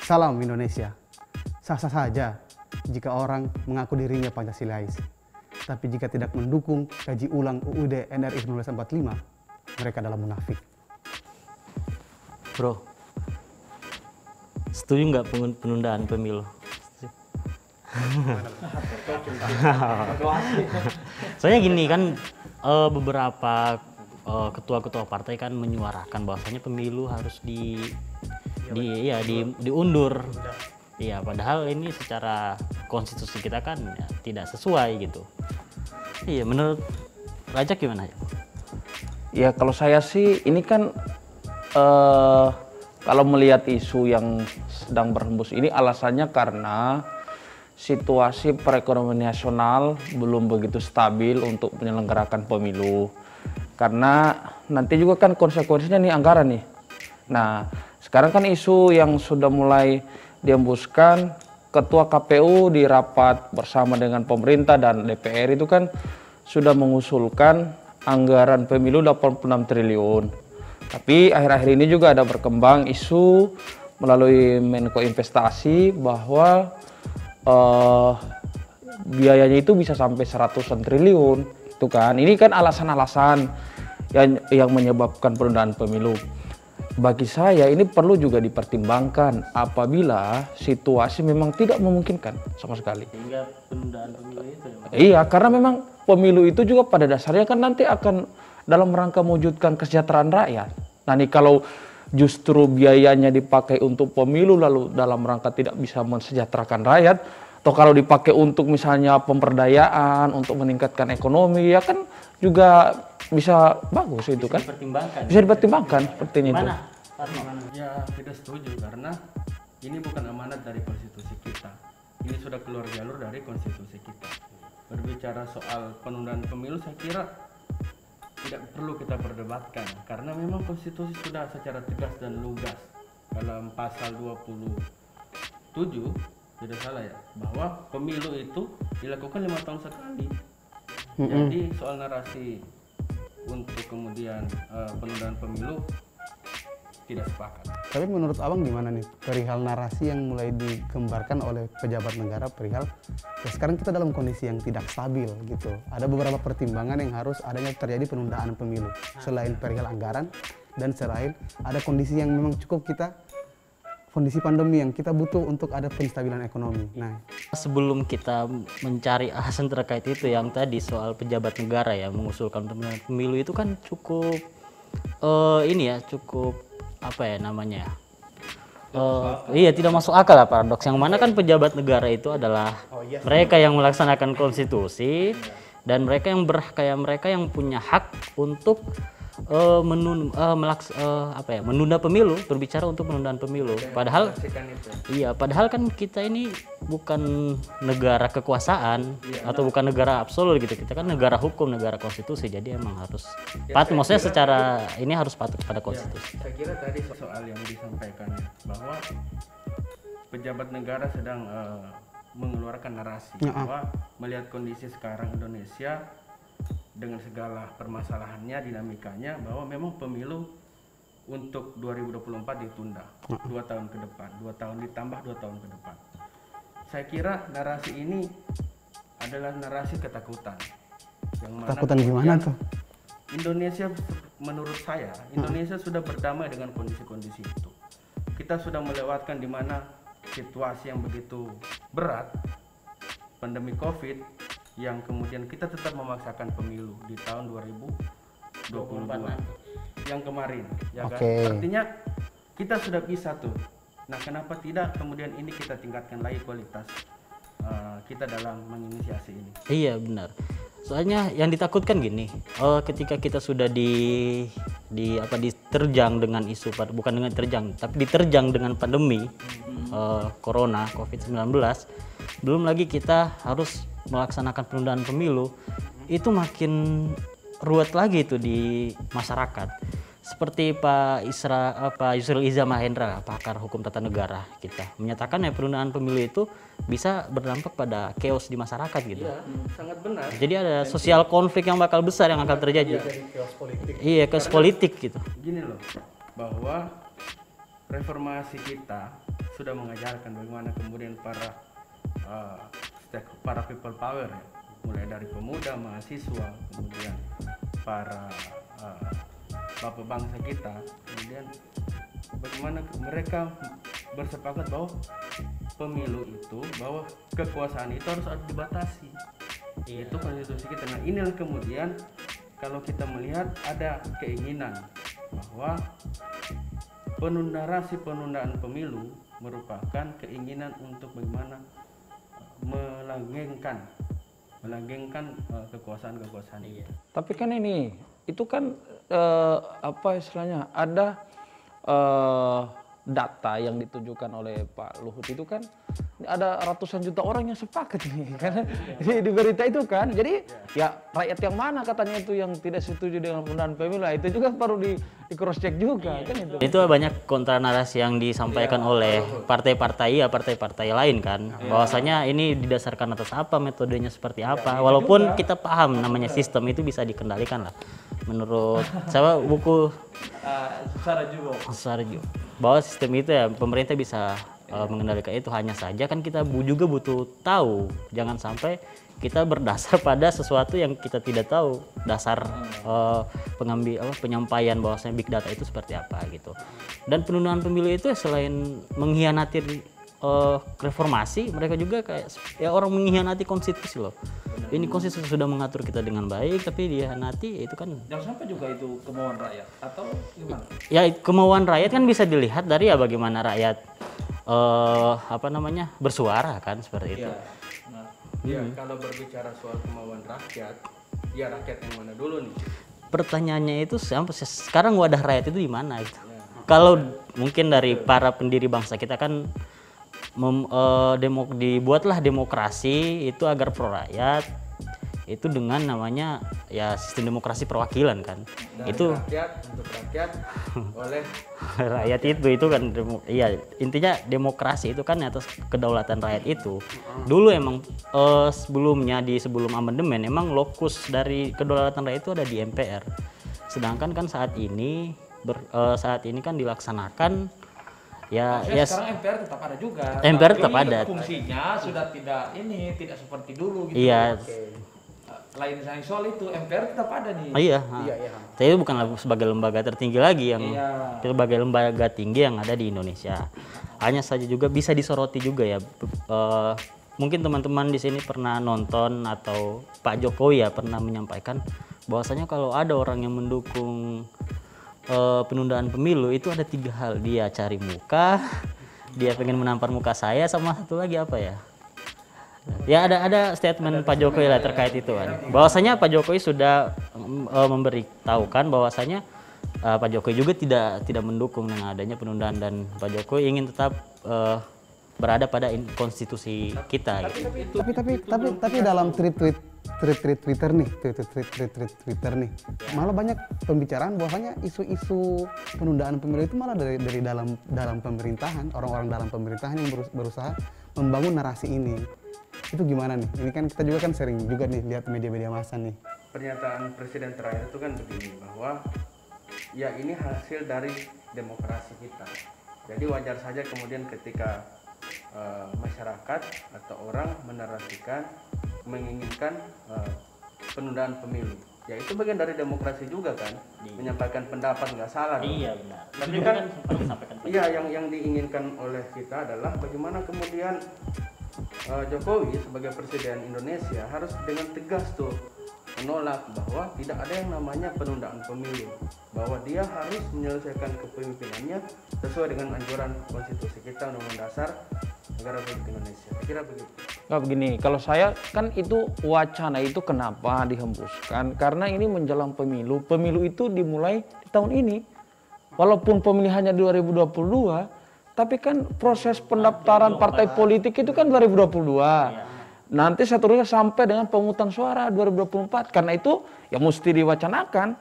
Salam Indonesia. Sah-sah saja jika orang mengaku dirinya Pancasilais. Tapi jika tidak mendukung kaji ulang UUD NRI 1945, mereka adalah munafik. Bro, setuju nggak penundaan pemilu? Soalnya gini kan, beberapa ketua-ketua partai kan menyuarakan bahwasanya pemilu harus diundur. Iya, padahal ini secara konstitusi kita kan ya, tidak sesuai gitu. Iya, menurut Rajak gimana ya? Ya kalau saya sih ini kan kalau melihat isu yang sedang berhembus ini alasannya karena situasi perekonomian nasional belum begitu stabil untuk menyelenggarakan pemilu. Karena nanti juga kan konsekuensinya nih anggaran nih. Nah, sekarang kan isu yang sudah mulai dihembuskan, Ketua KPU di rapat bersama dengan pemerintah dan DPR itu kan sudah mengusulkan anggaran pemilu 86 triliun. Tapi akhir-akhir ini juga ada berkembang isu melalui Menko Investasi bahwa biayanya itu bisa sampai 100-an triliun. Itu kan, ini kan alasan-alasan yang menyebabkan penundaan pemilu. Bagi saya ini perlu juga dipertimbangkan apabila situasi memang tidak memungkinkan sama sekali. Sehingga penundaan pemilu itu ya, Iya, karena memang pemilu itu juga pada dasarnya kan nanti akan dalam rangka mewujudkan kesejahteraan rakyat. Nah nih kalau justru biayanya dipakai untuk pemilu lalu dalam rangka tidak bisa mensejahterakan rakyat, atau kalau dipakai untuk misalnya pemberdayaan, untuk meningkatkan ekonomi, ya kan juga bisa bagus itu kan. Bisa dipertimbangkan seperti itu. Gimana? Ya tidak setuju karena ini bukan amanat dari konstitusi kita. Ini sudah keluar jalur dari konstitusi kita. Berbicara soal penundaan pemilu saya kira tidak perlu kita perdebatkan karena memang konstitusi sudah secara tegas dan lugas dalam pasal 27 tidak salah ya bahwa pemilu itu dilakukan 5 tahun sekali. Jadi soal narasi untuk kemudian penundaan pemilu tidak sepakat. Tapi menurut abang gimana nih perihal narasi yang mulai digembarkan oleh pejabat negara perihal ya sekarang kita dalam kondisi yang tidak stabil gitu. Ada beberapa pertimbangan yang harus adanya terjadi penundaan pemilu selain perihal anggaran dan selain ada kondisi yang memang cukup kita kondisi pandemi yang kita butuh untuk ada penstabilan ekonomi. Nah, sebelum kita mencari alasan terkait itu yang tadi soal pejabat negara ya mengusulkan penundaan pemilu itu kan cukup cukup apa ya namanya? Iya tidak masuk akal lah, paradoks. Yang mana kan pejabat negara itu adalah mereka yang melaksanakan konstitusi dan mereka yang punya hak untuk menunda pemilu, berbicara untuk penundaan pemilu. Padahal kan kita ini bukan negara kekuasaan atau bukan negara absolut gitu. Kita kan negara hukum, negara konstitusi. Jadi emang harus patuh. Maksudnya secara ini harus patuh pada konstitusi. Saya kira tadi soal yang disampaikan bahwa pejabat negara sedang mengeluarkan narasi bahwa melihat kondisi sekarang Indonesia dengan segala permasalahannya, dinamikanya, bahwa memang pemilu untuk 2024 ditunda 2 tahun ke depan, 2 tahun ditambah 2 tahun ke depan. Saya kira narasi ini adalah narasi ketakutan. Yang mana ketakutan gimana tuh? Indonesia, menurut saya, Indonesia sudah berdamai dengan kondisi-kondisi itu. Kita sudah melewatkan di mana situasi yang begitu berat, pandemi COVID, yang kemudian kita tetap memaksakan pemilu di tahun 2022 yang kemarin, ya kan? Artinya kita sudah bisa tuh. Nah, kenapa tidak kemudian ini kita tingkatkan lagi kualitas kita dalam menginisiasi ini? Iya benar. Soalnya yang ditakutkan gini, ketika kita sudah diterjang dengan isu, bukan dengan terjang, tapi diterjang dengan pandemi corona COVID-19, belum lagi kita harus melaksanakan penundaan pemilu, itu makin ruwet lagi itu di masyarakat. Seperti Pak Yusril Iza Mahendra, pakar hukum tata negara kita, menyatakan ya penundaan pemilu itu bisa berdampak pada chaos di masyarakat gitu. Iya, sangat benar. Jadi ada sosial konflik yang bakal besar yang akan terjadi. Iya, chaos politik gitu. Gini loh, bahwa reformasi kita sudah mengajarkan bagaimana kemudian para people power ya, mulai dari pemuda, mahasiswa, kemudian para bapak bangsa kita, kemudian bagaimana mereka bersepakat bahwa pemilu itu, bahwa kekuasaan itu harus dibatasi. Itu konstitusi kita. Nah, inilah kemudian kalau kita melihat ada keinginan bahwa penundaan pemilu merupakan keinginan untuk bagaimana melanggengkan kekuasaan itu. Tapi kan itu kan apa istilahnya, ada data yang ditunjukkan oleh Pak Luhut itu kan ada ratusan juta orang yang sepakat nih karena di berita itu kan. Jadi ya rakyat yang mana katanya itu yang tidak setuju dengan penundaan pemilu, itu juga perlu di cross check juga kan itu. Itu banyak kontra narasi yang disampaikan oleh partai-partai lain kan, bahwasanya ini didasarkan atas apa, metodenya seperti apa, walaupun kita paham namanya sistem itu bisa dikendalikan lah menurut saya buku Sarjo, bahwa sistem itu ya pemerintah bisa mengendalikan itu. Hanya saja kan kita juga butuh tahu, jangan sampai kita berdasar pada sesuatu yang kita tidak tahu dasar penyampaian bahwasanya big data itu seperti apa gitu. Dan penundaan pemilu itu selain mengkhianati reformasi, mereka juga kayak ya orang mengkhianati konstitusi loh. Ini konstitusi sudah mengatur kita dengan baik, tapi dikhianati, itu kan Jangan sampai juga itu kemauan rakyat atau gimana? Ya kemauan rakyat kan bisa dilihat dari ya bagaimana rakyat bersuara kan seperti itu. Kalau berbicara soal kemauan rakyat, ya rakyat yang mana dulu nih? Pertanyaannya itu sampai sekarang wadah rakyat itu di mana gitu. Kalau mungkin dari para pendiri bangsa kita kan dibuatlah demokrasi itu agar pro rakyat, itu dengan namanya ya sistem demokrasi perwakilan kan. Dari itu rakyat untuk rakyat oleh rakyat itu kan iya, intinya demokrasi itu kan atas kedaulatan rakyat itu. Dulu emang sebelum amandemen emang lokus dari kedaulatan rakyat itu ada di MPR. Sedangkan kan saat ini kan dilaksanakan sekarang MPR tetap ada juga. MPR tetap ada. Fungsinya sudah tidak seperti dulu gitu. Iya. Lain soal itu MPR tetap ada nih. Iya. Tapi bukan sebagai lembaga tertinggi lagi yang sebagai lembaga tinggi yang ada di Indonesia. Hanya saja juga bisa disoroti juga ya. Mungkin teman-teman di sini pernah nonton atau Pak Jokowi ya pernah menyampaikan bahwasanya kalau ada orang yang mendukung penundaan pemilu itu ada 3 hal. Dia cari muka, dia pengen menampar muka saya, sama satu lagi apa ya? Ya ada statement Pak Jokowi lah terkait itu kan. Bahwasanya Pak Jokowi sudah memberitahukan bahwasanya Pak Jokowi juga tidak mendukung dengan adanya penundaan, dan Pak Jokowi ingin tetap berada pada konstitusi kita. Tapi dalam tweet Twitter nih, malah banyak pembicaraan bahwasanya isu-isu penundaan pemilu itu malah dari dalam pemerintahan, orang-orang dalam pemerintahan yang berusaha membangun narasi ini. Itu gimana nih? Ini kan kita juga kan sering juga nih lihat media-media massa nih. Pernyataan presiden terakhir itu kan begini, bahwa ya ini hasil dari demokrasi kita. Jadi wajar saja kemudian ketika masyarakat atau orang menarasikan menginginkan penundaan pemilu. Ya itu bagian dari demokrasi juga kan, menyampaikan pendapat, nggak salah. Iya benar. Tapi kan yang diinginkan oleh kita adalah bagaimana kemudian Jokowi sebagai presiden Indonesia harus dengan tegas tuh menolak bahwa tidak ada yang namanya penundaan pemilu, bahwa dia harus menyelesaikan kepemimpinannya sesuai dengan anjuran konstitusi kita, Undang-Undang Dasar Negara Republik Indonesia. Saya kira begitu. Nah begini, kalau saya kan itu wacana itu kenapa dihembuskan? Karena ini menjelang pemilu. Pemilu itu dimulai di tahun ini. Walaupun pemilihannya 2022, tapi kan proses pendaftaran partai politik itu kan 2022. Nanti seterusnya sampai dengan pemungutan suara 2024. Karena itu ya mesti diwacanakan.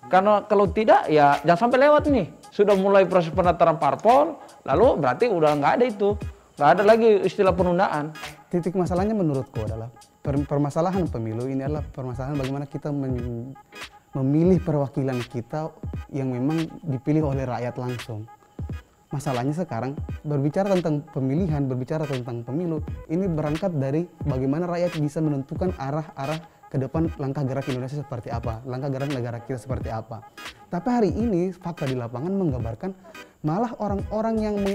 Karena kalau tidak ya jangan sampai lewat nih. Sudah mulai proses pendaftaran parpol, lalu berarti udah nggak ada itu. Nggak ada lagi istilah penundaan. Titik masalahnya menurutku adalah permasalahan pemilu ini adalah permasalahan bagaimana kita memilih perwakilan kita yang memang dipilih oleh rakyat langsung. masalahnya sekarang berbicara tentang pemilihan, berbicara tentang pemilu, ini berangkat dari bagaimana rakyat bisa menentukan arah-arah ke depan langkah gerak Indonesia seperti apa, langkah gerak negara kita seperti apa. Tapi hari ini fakta di lapangan menggambarkan malah orang-orang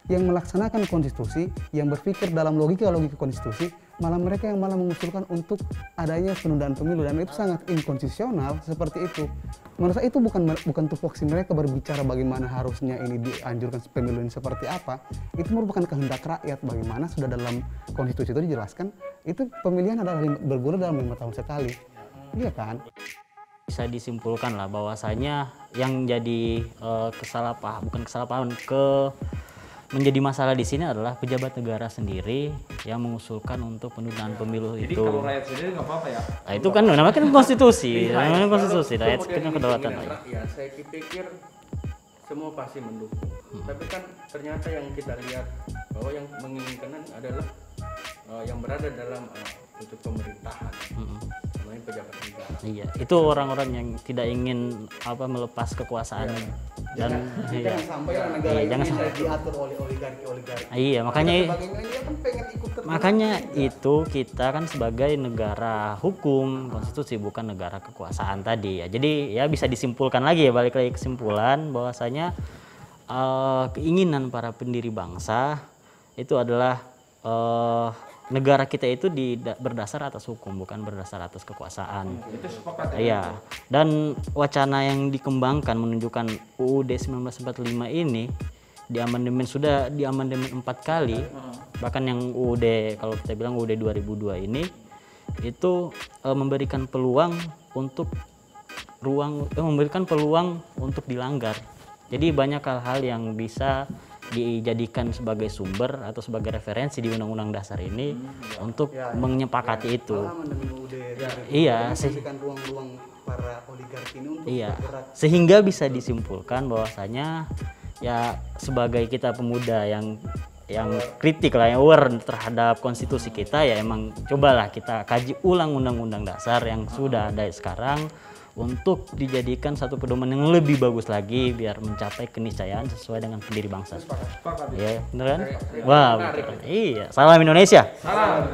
yang melaksanakan konstitusi, yang berpikir dalam logika-logika konstitusi, malah mereka yang malah mengusulkan untuk adanya penundaan pemilu, dan itu sangat inkonstitusional seperti itu. Menurut saya itu bukan tupoksi mereka berbicara bagaimana harusnya ini dianjurkan pemilu ini seperti apa. Itu merupakan kehendak rakyat, bagaimana sudah dalam konstitusi itu dijelaskan itu pemilihan adalah bergulir dalam 5 tahun sekali. Iya kan? Bisa disimpulkan lah bahwasanya yang jadi kesalahpahaman menjadi masalah di sini adalah pejabat negara sendiri yang mengusulkan untuk penundaan pemilu Jadi itu. kalau rakyat sendiri nggak apa-apa ya? Nah, itu kan namanya kan konstitusi, namanya konstitusi, rakyat Kemudian punya kedaulatan. keinginan rakyat, saya pikir semua pasti mendukung. Tapi kan ternyata yang kita lihat bahwa yang menginginkan adalah yang berada dalam untuk pemerintahan, namanya pejabat negara. Iya, itu orang-orang yang tidak ingin melepas kekuasaan dan iya. Jangan sampai negara Iya, jangan Indonesia sampai. diatur oleh oligarki. Iya, makanya Sebagainya dia kan pengen ikut terlibat. makanya itu kita kan sebagai negara hukum, konstitusi, bukan negara kekuasaan tadi ya. Jadi ya bisa disimpulkan lagi ya, balik lagi kesimpulan bahwasanya keinginan para pendiri bangsa itu adalah negara kita itu berdasar atas hukum, bukan berdasar atas kekuasaan. Itu sepakat ya? Iya. Dan wacana yang dikembangkan menunjukkan UUD 1945 ini sudah diamandemen 4 kali. Bahkan yang UUD, kalau kita bilang UUD 2002 ini itu memberikan peluang untuk dilanggar. Jadi banyak hal-hal yang bisa dijadikan sebagai sumber atau sebagai referensi di Undang-Undang Dasar ini untuk menyepakati itu. Iya sih. Memberikan ruang-ruang para oligarki ini untuk Iya. bergerak. Sehingga bisa disimpulkan bahwasanya ya sebagai kita pemuda yang kritik lah, yang aware terhadap konstitusi kita, ya emang cobalah kita kaji ulang Undang-Undang Dasar yang sudah ada sekarang untuk dijadikan satu pedoman yang lebih bagus lagi biar mencapai keniscayaan sesuai dengan pendiri bangsa. Sepakat. Iya, bener kan? Wah, betul. Iya. Salam Indonesia. Salam.